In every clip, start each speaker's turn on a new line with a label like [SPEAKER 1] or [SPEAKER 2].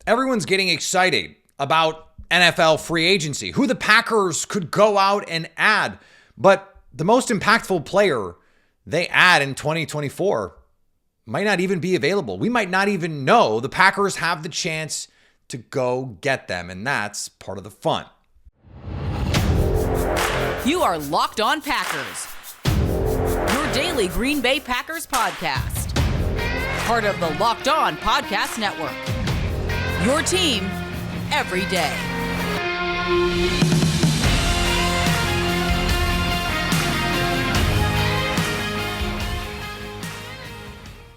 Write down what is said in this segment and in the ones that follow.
[SPEAKER 1] Everyone's getting excited about NFL free agency, who the Packers could go out and add. But the most impactful player they add in 2024 might not even be available. We might not even know the Packers have the chance to go get them, and that's part of the fun.
[SPEAKER 2] You are Locked On Packers, your daily Green Bay Packers podcast. Part of the Locked On Podcast Network, your team every day.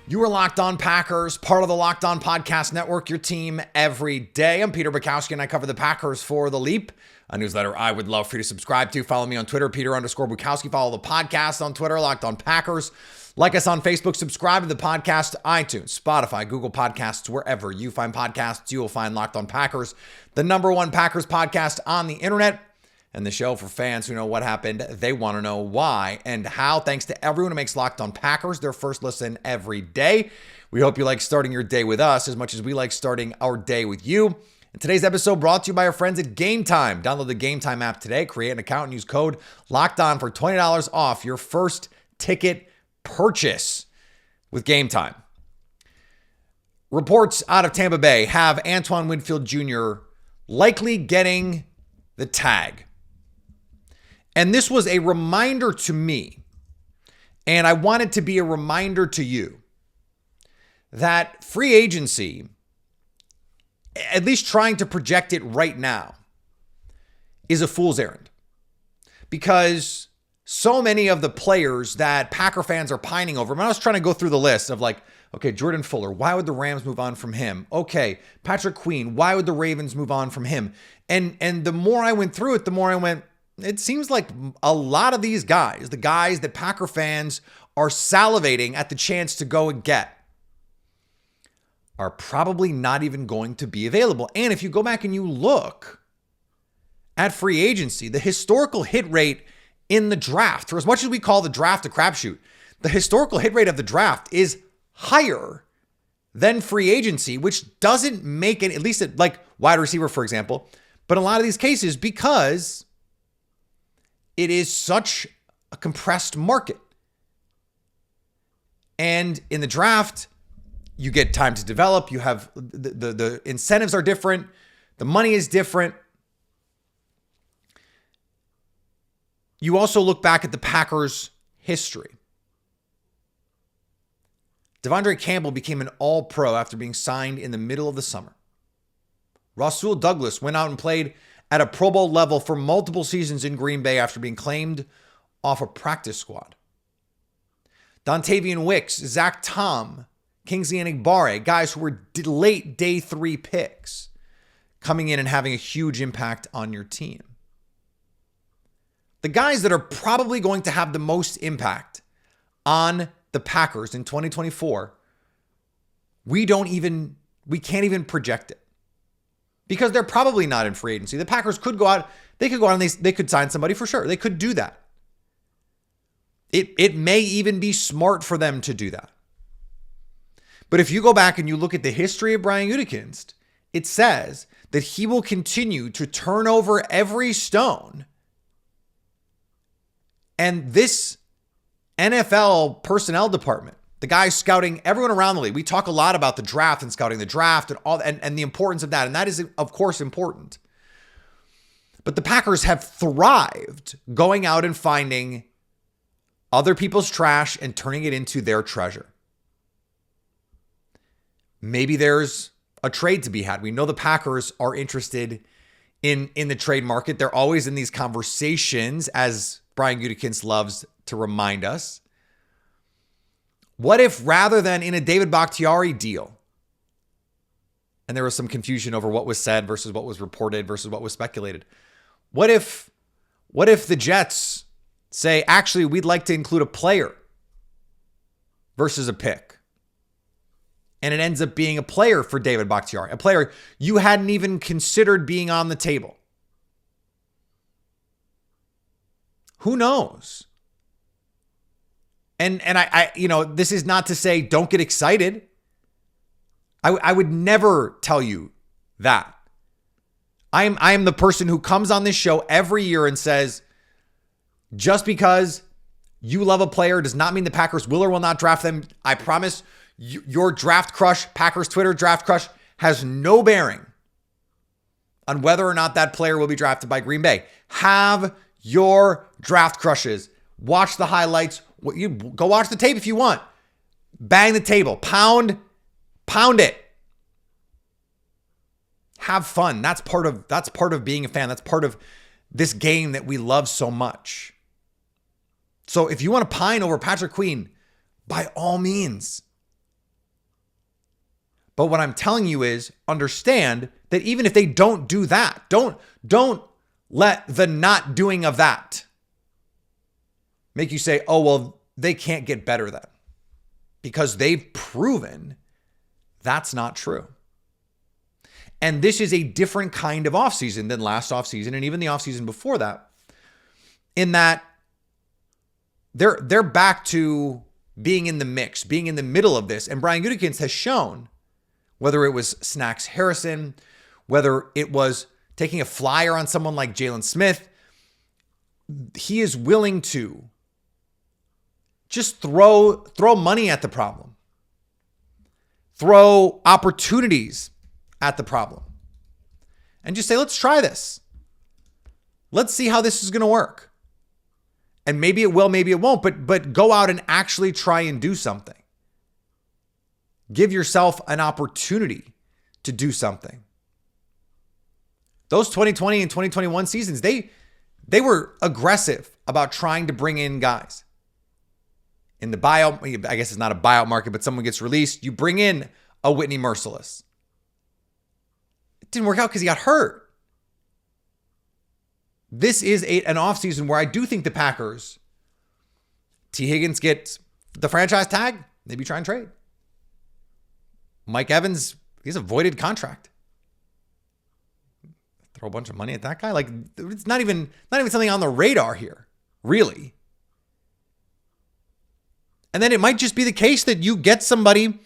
[SPEAKER 1] You are Locked On Packers, part of the Locked On Podcast Network, your team every day. I'm Peter Bukowski, and I cover the Packers for The Leap, a newsletter I would love for you to subscribe to. Follow me on Twitter, Peter_Bukowski. Follow the podcast on Twitter, Locked On Packers. Like us on Facebook. Subscribe to the podcast, iTunes, Spotify, Google Podcasts, wherever you find podcasts, you will find Locked On Packers, the number one Packers podcast on the internet, and the show for fans who know what happened. They want to know why and how. Thanks to everyone who makes Locked On Packers their first listen every day. We hope you like starting your day with us as much as we like starting our day with you. And today's episode brought to you by our friends at Game Time. Download the Game Time app today, create an account, and use code LOCKEDON for $20 off your first ticket purchase with Game Time. Reports out of Tampa Bay have Antoine Winfield Jr. likely getting the tag. And this was a reminder to me, and I want it to be a reminder to you, that free agency, at least trying to project it right now, is a fool's errand. Because so many of the players that Packer fans are pining over, I was trying to go through the list of like, okay, Jordan Fuller, why would the Rams move on from him? Okay, Patrick Queen, why would the Ravens move on from him? And the more I went through it, the more I went, it seems like a lot of these guys, the guys that Packer fans are salivating at the chance to go and get, are probably not even going to be available. And if you go back and you look at free agency, the historical hit rate in the draft, for as much as we call the draft a crapshoot, the historical hit rate of the draft is higher than free agency, which doesn't make it, at least like wide receiver, for example, but in a lot of these cases, because it is such a compressed market. And in the draft, you get time to develop. You have the incentives are different. The money is different. You also look back at the Packers' history. Devondre Campbell became an All-Pro after being signed in the middle of the summer. Rasul Douglas went out and played at a Pro Bowl level for multiple seasons in Green Bay after being claimed off a practice squad. Dontavian Wicks, Zach Tom, Kingsley Enagbare, guys who were late day 3 picks, coming in and having a huge impact on your team. The guys that are probably going to have the most impact on the Packers in 2024, we can't even project it because they're probably not in free agency. The Packers could go out, they could go out and they could sign somebody for sure. They could do that. It may even be smart for them to do that. But if you go back and you look at the history of Brian Gutekunst, it says that he will continue to turn over every stone. And this NFL personnel department, the guys scouting everyone around the league, we talk a lot about the draft and scouting the draft and all, and the importance of that. And that is, of course, important. But the Packers have thrived going out and finding other people's trash and turning it into their treasure. Maybe there's a trade to be had. We know the Packers are interested in the trade market. They're always in these conversations, as Brian Gutekunst loves to remind us. What if rather than in a David Bakhtiari deal, and there was some confusion over what was said versus what was reported versus what was speculated, what if the Jets say, actually, we'd like to include a player versus a pick? And it ends up being a player for David Bakhtiari, a player you hadn't even considered being on the table. Who knows? And I this is not to say don't get excited. I would never tell you that. I am the person who comes on this show every year and says, just because you love a player does not mean the Packers will or will not draft them. I promise your draft crush, Packers Twitter draft crush, has no bearing on whether or not that player will be drafted by Green Bay. Have your draft crushes. Watch the highlights. You go watch the tape if you want. Bang the table. Pound it. Have fun. That's part of being a fan. That's part of this game that we love so much. So if you want to pine over Patrick Queen, by all means. But what I'm telling you is understand that even if they don't do that, don't let the not doing of that make you say, oh, well, they can't get better then. Because they've proven that's not true. And this is a different kind of offseason than last offseason and even the offseason before that, in that they're back to being in the mix, being in the middle of this. And Brian Gutekunst has shown, whether it was Snacks Harrison, whether it was taking a flyer on someone like Jalen Smith, he is willing to just throw money at the problem, throw opportunities at the problem, and just say, let's try this. Let's see how this is going to work. And maybe it will, maybe it won't, but go out and actually try and do something. Give yourself an opportunity to do something. Those 2020 and 2021 seasons, they were aggressive about trying to bring in guys. In the buyout, I guess it's not a buyout market, but someone gets released, you bring in a Whitney Merciless. It didn't work out because he got hurt. This is an offseason where I do think the Packers, T. Higgins gets the franchise tag, maybe try and trade. Mike Evans, he's a voided contract. Throw a bunch of money at that guy. Like, it's not even something on the radar here, really. And then it might just be the case that you get somebody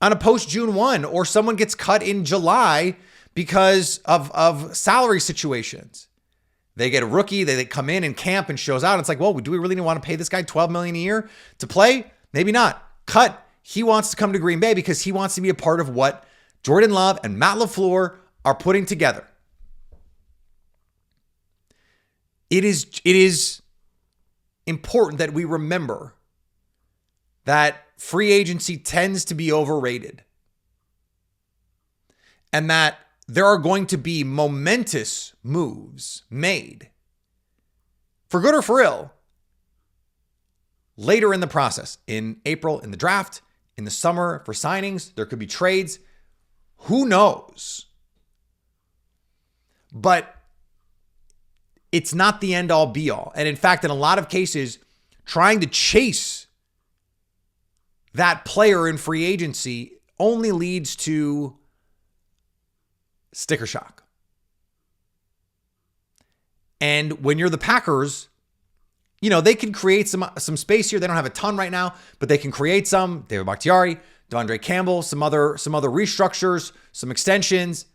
[SPEAKER 1] on a post-June 1 or someone gets cut in July because of salary situations. They get a rookie, they come in and camp and shows out. It's like, well, do we really want to pay this guy $12 million a year to play? Maybe not. Cut. He wants to come to Green Bay because he wants to be a part of what Jordan Love and Matt LaFleur are putting together. It is important that we remember that free agency tends to be overrated, and that there are going to be momentous moves made, for good or for ill, later in the process. In April, in the draft, in the summer for signings, there could be trades. Who knows? But it's not the end all be all. And in fact, in a lot of cases, trying to chase that player in free agency only leads to sticker shock. And when you're the Packers, they can create some space here. They don't have a ton right now, but they can create some. David Bakhtiari, DeAndre Campbell, some other restructures, some extensions,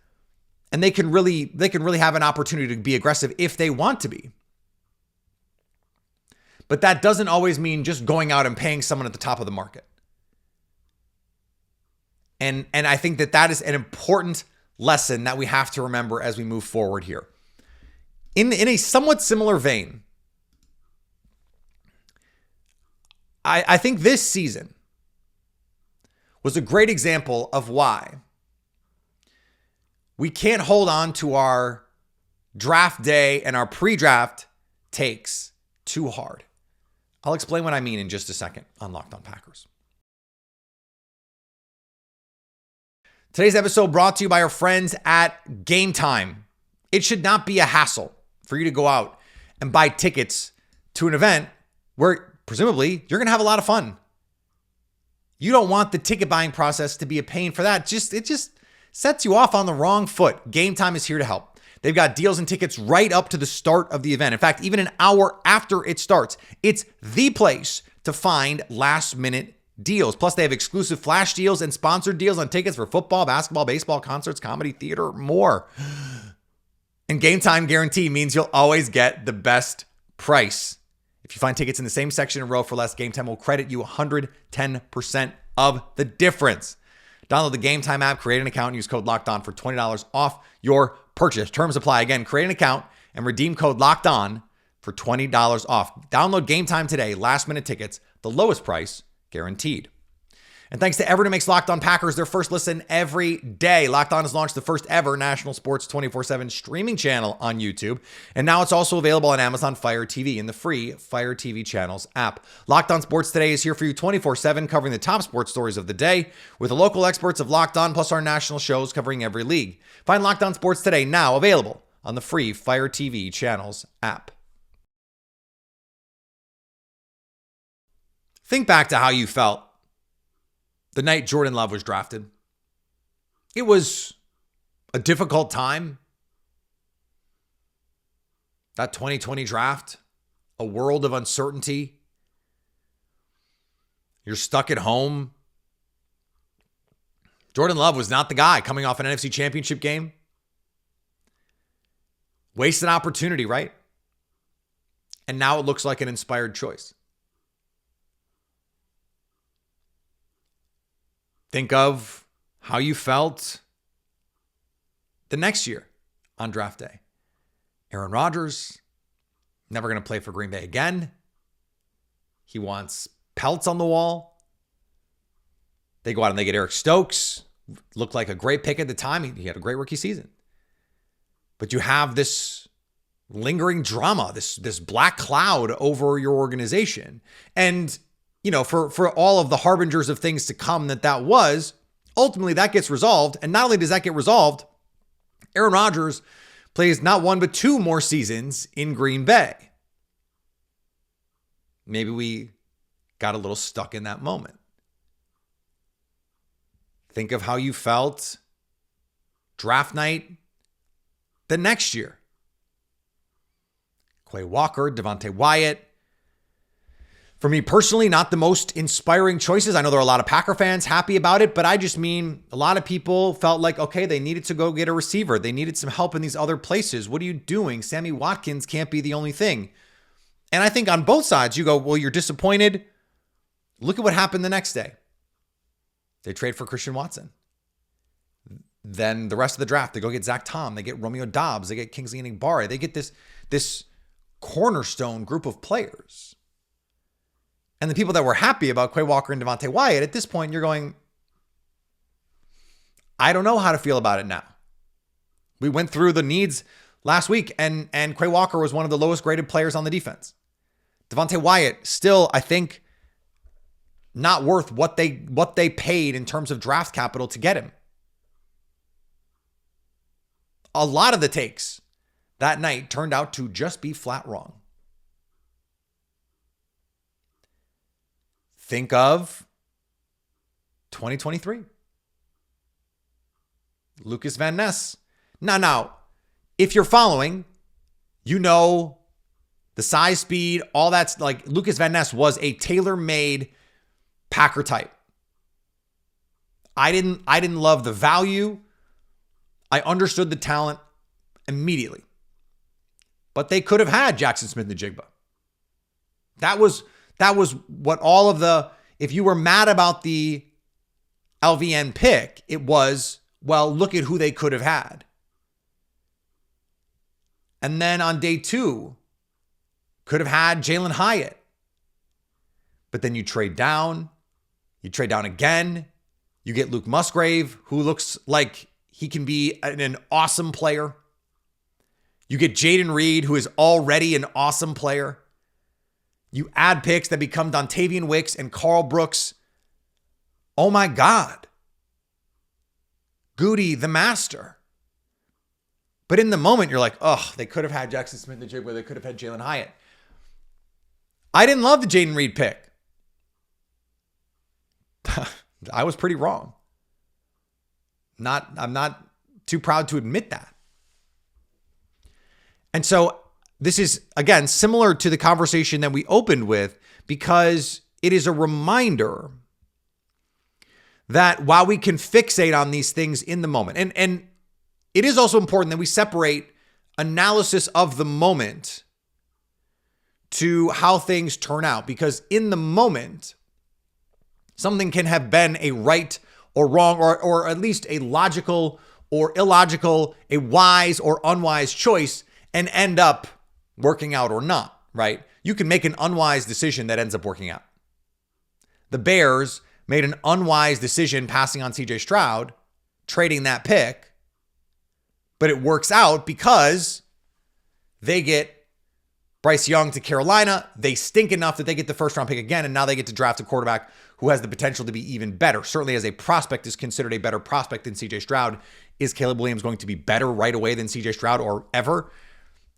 [SPEAKER 1] and they can really have an opportunity to be aggressive if they want to be. But that doesn't always mean just going out and paying someone at the top of the market. And I think that is an important lesson that we have to remember as we move forward here. In a somewhat similar vein, I think this season was a great example of why we can't hold on to our draft day and our pre-draft takes too hard. I'll explain what I mean in just a second on Locked On Packers. Today's episode brought to you by our friends at Game Time. It should not be a hassle for you to go out and buy tickets to an event where presumably you're going to have a lot of fun. You don't want the ticket buying process to be a pain for that. It just sets you off on the wrong foot. Game Time is here to help. They've got deals and tickets right up to the start of the event. In fact, even an hour after it starts. It's the place to find last minute deals. Plus, they have exclusive flash deals and sponsored deals on tickets for football, basketball, baseball, concerts, comedy, theater, more. And Game Time Guarantee means you'll always get the best price. If you find tickets in the same section and row for less, Game Time will credit you 110% of the difference. Download the Game Time app, create an account, and use code LOCKEDON for $20 off your purchase. Terms apply. Again, create an account and redeem code LOCKEDON for $20 off. Download Game Time today. Last minute tickets, the lowest price guaranteed. And thanks to everyone who makes Locked On Packers their first listen every day. Locked On has launched the first ever national sports 24/7 streaming channel on YouTube. And now it's also available on Amazon Fire TV in the free Fire TV channels app. Locked On Sports Today is here for you 24/7, covering the top sports stories of the day with the local experts of Locked On, plus our national shows covering every league. Find Locked On Sports Today now available on the free Fire TV channels app. Think back to how you felt the night Jordan Love was drafted. It was a difficult time. That 2020 draft, a world of uncertainty. You're stuck at home. Jordan Love was not the guy coming off an NFC Championship game. Wasted opportunity, right? And now it looks like an inspired choice. Think of how you felt the next year on draft day. Aaron Rodgers, never going to play for Green Bay again. He wants pelts on the wall. They go out and they get Eric Stokes. Looked like a great pick at the time. He had a great rookie season. But you have this lingering drama, this black cloud over your organization. And you know, for all of the harbingers of things to come that was, ultimately that gets resolved. And not only does that get resolved, Aaron Rodgers plays not one, but two more seasons in Green Bay. Maybe we got a little stuck in that moment. Think of how you felt draft night the next year. Quay Walker, Devontae Wyatt. For me personally, not the most inspiring choices. I know there are a lot of Packer fans happy about it, but I just mean a lot of people felt like, okay, they needed to go get a receiver. They needed some help in these other places. What are you doing? Sammy Watkins can't be the only thing. And I think on both sides, you go, well, you're disappointed. Look at what happened the next day. They trade for Christian Watson. Then the rest of the draft, they go get Zach Tom. They get Romeo Doubs. They get Kingsley Enagbare. They get this cornerstone group of players. And the people that were happy about Quay Walker and Devontae Wyatt, at this point, you're going, I don't know how to feel about it now. We went through the needs last week, and Quay Walker was one of the lowest graded players on the defense. Devontae Wyatt, still, I think, not worth what they paid in terms of draft capital to get him. A lot of the takes that night turned out to just be flat wrong. Think of 2023. Lucas Van Ness. Now, if you're following, you know the size, speed, all that's like Lucas Van Ness was a tailor-made Packer type. I didn't love the value. I understood the talent immediately. But they could have had Jackson Smith-Njigba. That was what all of the, if you were mad about the LVN pick, it was, well, look at who they could have had. And then on day 2, could have had Jalen Hyatt. But then you trade down again. You get Luke Musgrave, who looks like he can be an awesome player. You get Jaden Reed, who is already an awesome player. You add picks that become Dontavian Wicks and Carl Brooks. Oh my God. Goody, the master. But in the moment, you're like, oh, they could have had Jackson Smith-Njigba. They could have had Jalen Hyatt. I didn't love the Jaden Reed pick. I was pretty wrong. I'm not too proud to admit that. And so this is, again, similar to the conversation that we opened with, because it is a reminder that while we can fixate on these things in the moment, and it is also important that we separate analysis of the moment to how things turn out, because in the moment, something can have been a right or wrong, or at least a logical or illogical, a wise or unwise choice, and end up working out or not, right? You can make an unwise decision that ends up working out. The Bears made an unwise decision passing on CJ Stroud, trading that pick, but it works out because they get Bryce Young to Carolina. They stink enough that they get the first round pick again, and now they get to draft a quarterback who has the potential to be even better. Certainly as a prospect is considered a better prospect than CJ Stroud. Is Caleb Williams going to be better right away than CJ Stroud or ever?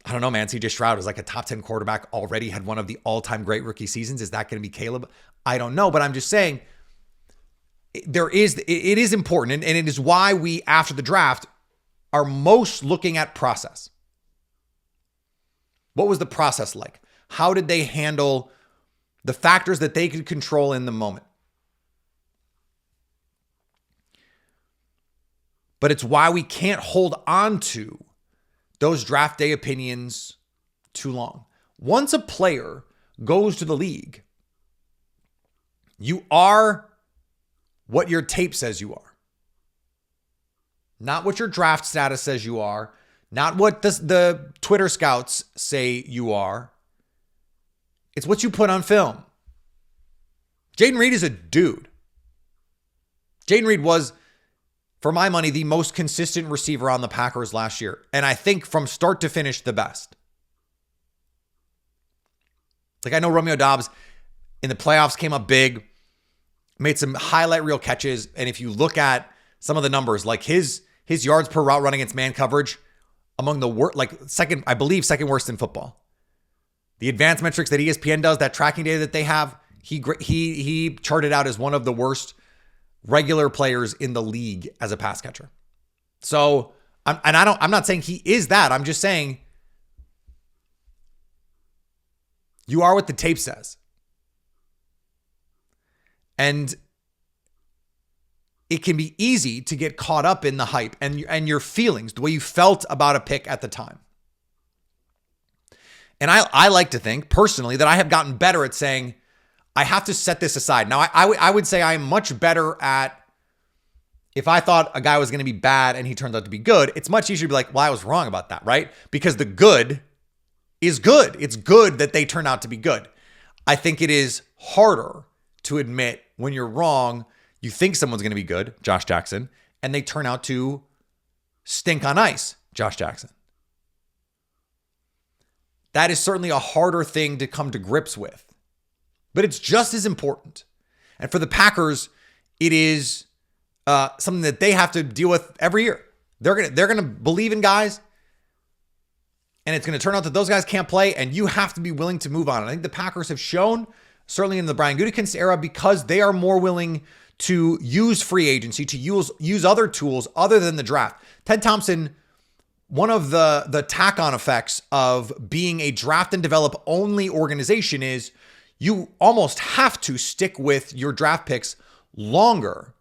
[SPEAKER 1] I don't know, man. CJ Stroud is like a top 10 quarterback already, had one of the all-time great rookie seasons. Is that going to be Caleb? I don't know, but I'm just saying it is important, and it is why we, after the draft, are most looking at process. What was the process like? How did they handle the factors that they could control in the moment? But it's why we can't hold on to those draft day opinions too long. Once a player goes to the league, you are what your tape says you are. Not what your draft status says you are. Not what the Twitter scouts say you are. It's what you put on film. Jayden Reed is a dude. Jayden Reed was, for my money, the most consistent receiver on the Packers last year. And I think from start to finish, the best. Like, I know Romeo Doubs in the playoffs came up big, made some highlight reel catches. And if you look at some of the numbers, like his yards per route run against man coverage, among the worst, like second worst in football. The advanced metrics that ESPN does, that tracking data that they have, he charted out as one of the worst regular players in the league as a pass catcher. So, I'm not saying he is that. I'm just saying you are what the tape says. And it can be easy to get caught up in the hype and your feelings, the way you felt about a pick at the time. And I like to think personally that I have gotten better at saying, I have to set this aside. Now, I would say I'm much better at, if I thought a guy was going to be bad and he turns out to be good, it's much easier to be like, well, I was wrong about that, right? Because the good is good. It's good that they turn out to be good. I think it is harder to admit when you're wrong. You think someone's going to be good, Josh Jackson, and they turn out to stink on ice, Josh Jackson. That is certainly a harder thing to come to grips with, but it's just as important. And for the Packers, it is something that they have to deal with every year. They're gonna believe in guys, and it's going to turn out that those guys can't play, and you have to be willing to move on. And I think the Packers have shown, certainly in the Brian Gutekunst era, because they are more willing to use free agency, to use other tools other than the draft. Ted Thompson, one of the tack-on effects of being a draft and develop only organization is you almost have to stick with your draft picks longer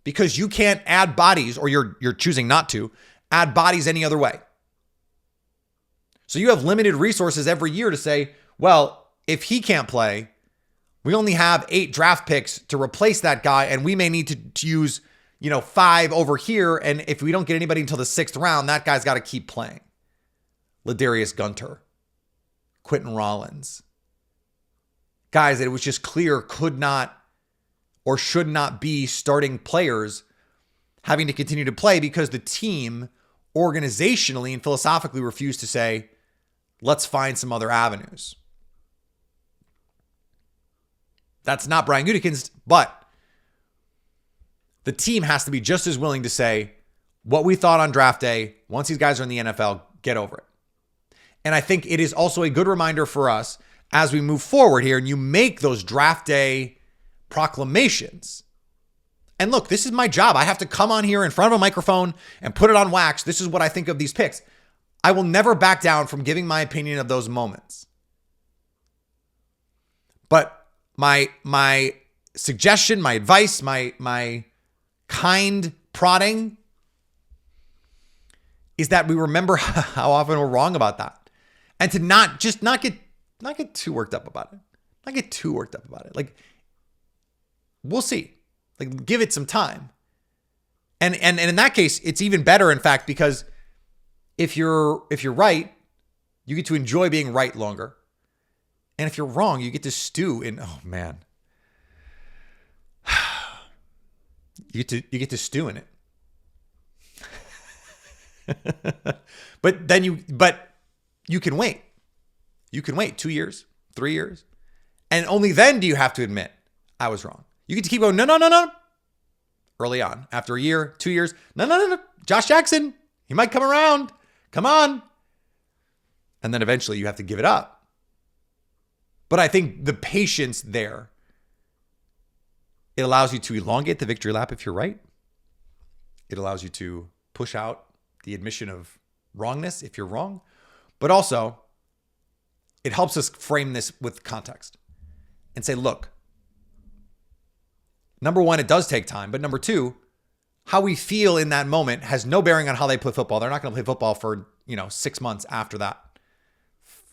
[SPEAKER 1] because you can't add bodies, or you're choosing not to add bodies any other way. So you have limited resources every year to say, well, if he can't play, we only have 8 draft picks to replace that guy, and we may need to use, 5 over here. And if we don't get anybody until the 6th round, that guy's got to keep playing. Ladarius Gunter, Quentin Rollins, guys that it was just clear could not or should not be starting players having to continue to play because the team organizationally and philosophically refused to say, let's find some other avenues. That's not Brian Gutekunst, but the team has to be just as willing to say what we thought on draft day. Once these guys are in the NFL, get over it. And I think it is also a good reminder for us as we move forward here and you make those draft day proclamations. And look, this is my job. I have to come on here in front of a microphone and put it on wax. This is what I think of these picks. I will never back down from giving my opinion of those moments. But my suggestion, my advice, my kind prodding is that we remember how often we're wrong about that, and to not get too worked up about it. Not get too worked up about it. Like, we'll see. Like, give it some time. And in that case, it's even better, in fact, because if you're right, you get to enjoy being right longer. And if you're wrong, you get to stew in, oh man. You get to stew in it. But you can wait. You can wait 2 years, 3 years. And only then do you have to admit, I was wrong. You get to keep going, no. Early on, after a year, 2 years, no. Josh Jackson, he might come around. Come on. And then eventually you have to give it up. But I think the patience there, it allows you to elongate the victory lap if you're right. It allows you to push out the admission of wrongness if you're wrong. But also, it helps us frame this with context and say, look, number one, it does take time. But number two, how we feel in that moment has no bearing on how they play football. They're not going to play football for, 6 months after that.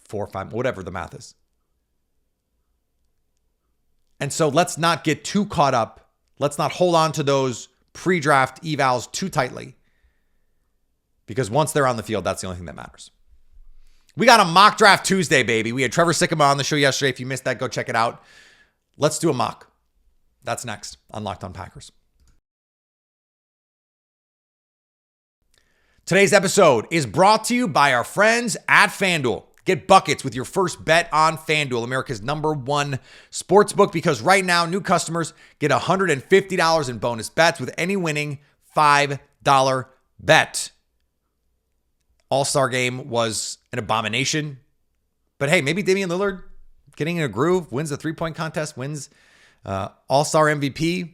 [SPEAKER 1] 4 or 5, whatever the math is. And so let's not get too caught up. Let's not hold on to those pre-draft evals too tightly. Because once they're on the field, that's the only thing that matters. We got a mock draft Tuesday, baby. We had Trevor Sikkema on the show yesterday. If you missed that, go check it out. Let's do a mock. That's next on Locked On Packers. Today's episode is brought to you by our friends at FanDuel. Get buckets with your first bet on FanDuel, America's #1 sportsbook, because right now, new customers get $150 in bonus bets with any winning $5 bet. All-Star game was an abomination. But hey, maybe Damian Lillard getting in a groove, wins the three-point contest, wins All-Star MVP,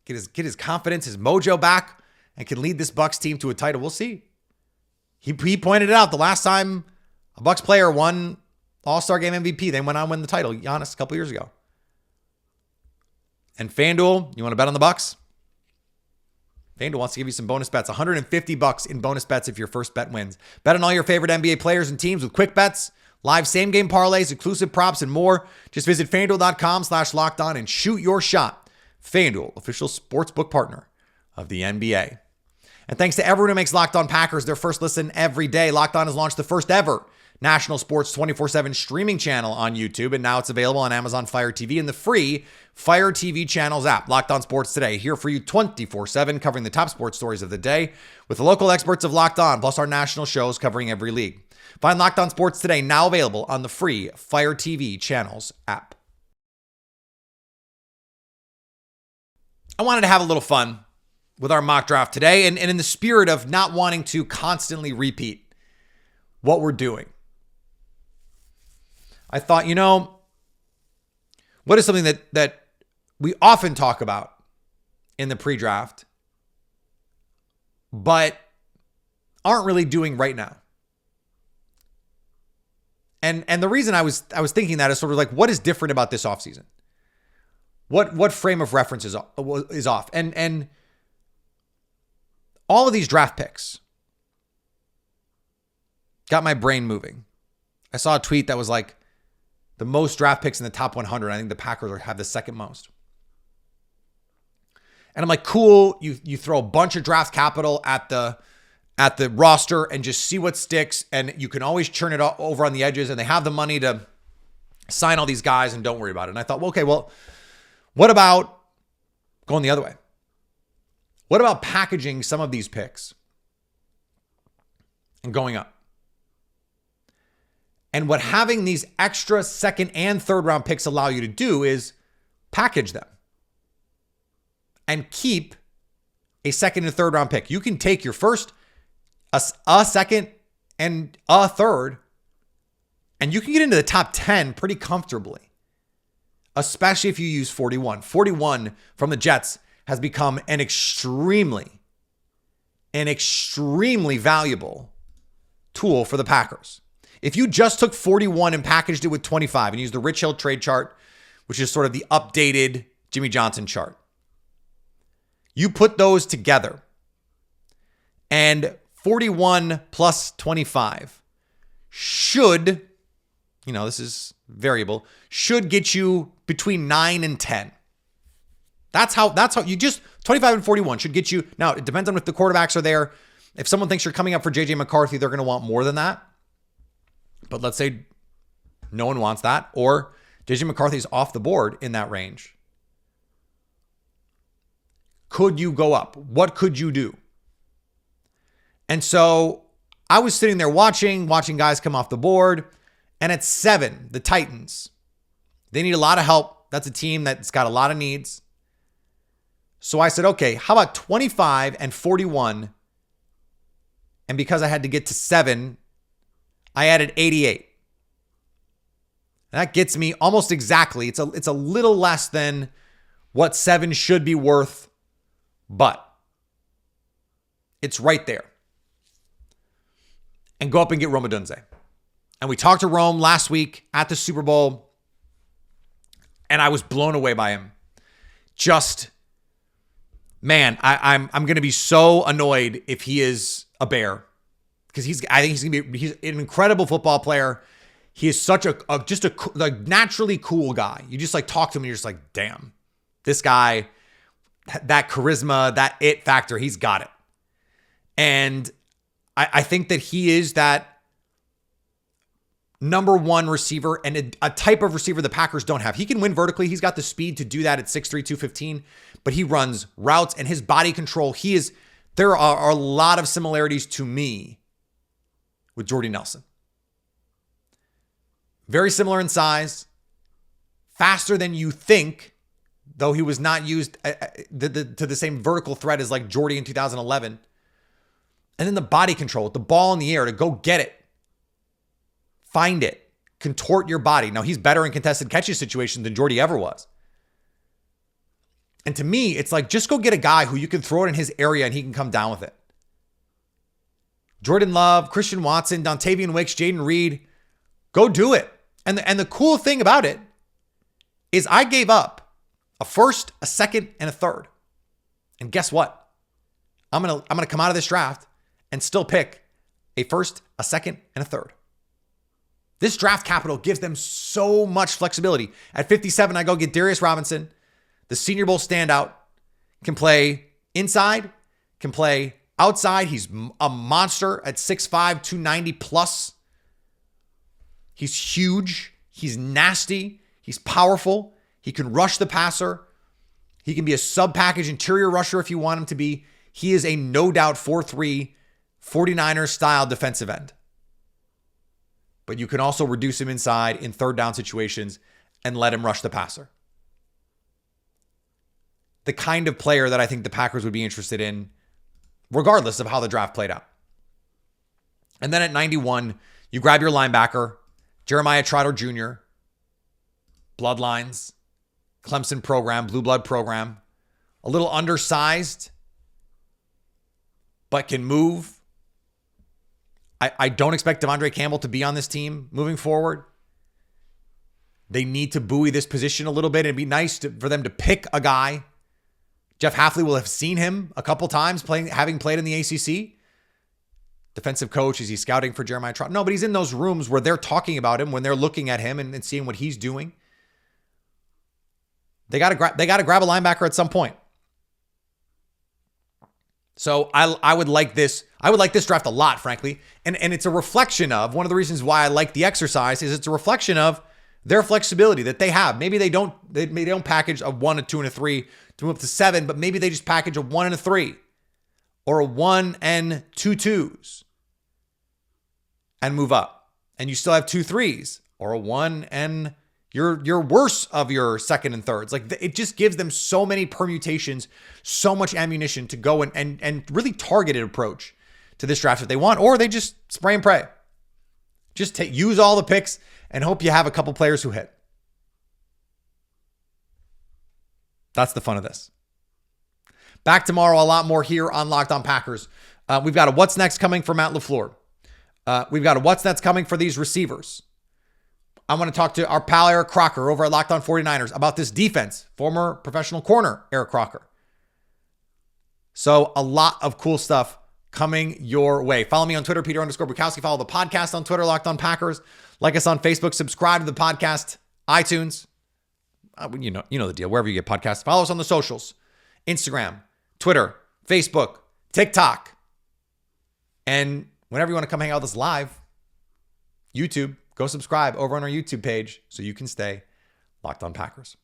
[SPEAKER 1] get his confidence, his mojo back, and can lead this Bucks team to a title. We'll see. He pointed it out the last time a Bucks player won All-Star Game MVP. They went on to win the title, Giannis, a couple years ago. And FanDuel, you want to bet on the Bucks? FanDuel wants to give you some bonus bets. $150 in bonus bets if your first bet wins. Bet on all your favorite NBA players and teams with quick bets, live same-game parlays, exclusive props, and more. Just visit FanDuel.com/lockedon and shoot your shot. FanDuel, official sportsbook partner of the NBA. And thanks to everyone who makes Locked On Packers their first listen every day. Locked On has launched the first ever national sports 24/7 streaming channel on YouTube, and now it's available on Amazon Fire TV and the free Fire TV channels app. Locked On Sports Today, here for you 24/7, covering the top sports stories of the day with the local experts of Locked On, plus our national shows covering every league. Find Locked On Sports Today now available on the free Fire TV channels app. I wanted to have a little fun with our mock draft today, and in the spirit of not wanting to constantly repeat what we're doing, I thought, what is something that we often talk about in the pre-draft, but aren't really doing right now? And the reason I was thinking that is sort of like, what is different about this offseason? What frame of reference is off? And all of these draft picks got my brain moving. I saw a tweet that was like, the most draft picks in the top 100. I think the Packers have the second most. And I'm like, cool. You throw a bunch of draft capital at the roster and just see what sticks. And you can always churn it over on the edges. And they have the money to sign all these guys and don't worry about it. And I thought, well, okay, what about going the other way? What about packaging some of these picks and going up? And what having these extra second and third round picks allow you to do is package them and keep a second and third round pick. You can take your first, a second, and a third, and you can get into the top 10 pretty comfortably, especially if you use 41. 41 from the Jets has become an extremely valuable tool for the Packers. If you just took 41 and packaged it with 25 and used the Rich Hill trade chart, which is sort of the updated Jimmy Johnson chart. You put those together, and 41 plus 25 should, this is variable, should get you between 9 and 10. That's how you just 25 and 41 should get you. Now, it depends on if the quarterbacks are there. If someone thinks you're coming up for JJ McCarthy, they're going to want more than that. But let's say no one wants that, or JJ McCarthy's off the board in that range. Could you go up? What could you do? And so I was sitting there watching guys come off the board. And at 7, the Titans, they need a lot of help. That's a team that's got a lot of needs. So I said, okay, how about 25 and 41? And because I had to get to 7, I added 88. And that gets me almost exactly. It's a little less than what 7 should be worth, but it's right there. And go up and get Rome Odunze. And we talked to Rome last week at the Super Bowl, and I was blown away by him. Just, man, I'm going to be so annoyed if he is a Bear, because I think he's an incredible football player. He is such a naturally cool guy. You just talk to him and you're just like, damn, this guy, that charisma, that it factor, he's got it. And I think that he is that number one receiver and a type of receiver the Packers don't have. He can win vertically. He's got the speed to do that at 6'3", 215, but he runs routes and his body control. There are a lot of similarities to me with Jordy Nelson. Very similar in size, faster than you think, though he was not used to the same vertical threat as like Jordy in 2011. And then the body control with the ball in the air to go get it. Find it. Contort your body. Now, he's better in contested catches situations than Jordy ever was. And to me, it's like, just go get a guy who you can throw it in his area and he can come down with it. Jordan Love, Christian Watson, Dontavian Wicks, Jaden Reed, go do it. And the cool thing about it is I gave up a first, a second, and a third. And guess what? I'm gonna come out of this draft and still pick a first, a second, and a third. This draft capital gives them so much flexibility. At 57, I go get Darius Robinson, the Senior Bowl standout, can play inside, can play outside. He's a monster at 6'5", 290 plus. He's huge. He's nasty. He's powerful. He can rush the passer. He can be a sub-package interior rusher if you want him to be. He is a no doubt 4'3", 49ers style defensive end. But you can also reduce him inside in third down situations and let him rush the passer. The kind of player that I think the Packers would be interested in, regardless of how the draft played out. And then at 91, you grab your linebacker, Jeremiah Trotter Jr., Bloodlines, Clemson program, Blue Blood program, a little undersized, but can move. I don't expect Devondre Campbell to be on this team moving forward. They need to buoy this position a little bit. It'd be nice for them to pick a guy. Jeff Hafley will have seen him a couple times having played in the ACC. Defensive coach, is he scouting for Jeremiah Trotter? No, but he's in those rooms where they're talking about him, when they're looking at him and seeing what he's doing. They got to grab a linebacker at some point. So I would like this. I would like this draft a lot, frankly. And it's a reflection of, one of the reasons why I like the exercise is it's a reflection of their flexibility that they have. Maybe they don't package a 1, a 2, and a 3 to move up to 7, but maybe they just package a 1 and a 3 or a 1 and 2 2s and move up. And you still have 2 3s or a 1 and your worse of your second and thirds. Like, it just gives them so many permutations, so much ammunition to go and really targeted approach to this draft if they want, or they just spray and pray. Just use all the picks and hope you have a couple players who hit. That's the fun of this. Back tomorrow, a lot more here on Locked On Packers. We've got a what's next coming for Matt LaFleur. We've got a what's next coming for these receivers. I want to talk to our pal Eric Crocker over at Locked On 49ers about this defense, former professional corner Eric Crocker. So a lot of cool stuff coming your way. Follow me on Twitter, Peter_Bukowski. Follow the podcast on Twitter, Locked On Packers. Like us on Facebook. Subscribe to the podcast, iTunes. You know the deal. Wherever you get podcasts. Follow us on the socials. Instagram, Twitter, Facebook, TikTok. And whenever you want to come hang out with us live, YouTube, go subscribe over on our YouTube page so you can stay Locked On Packers.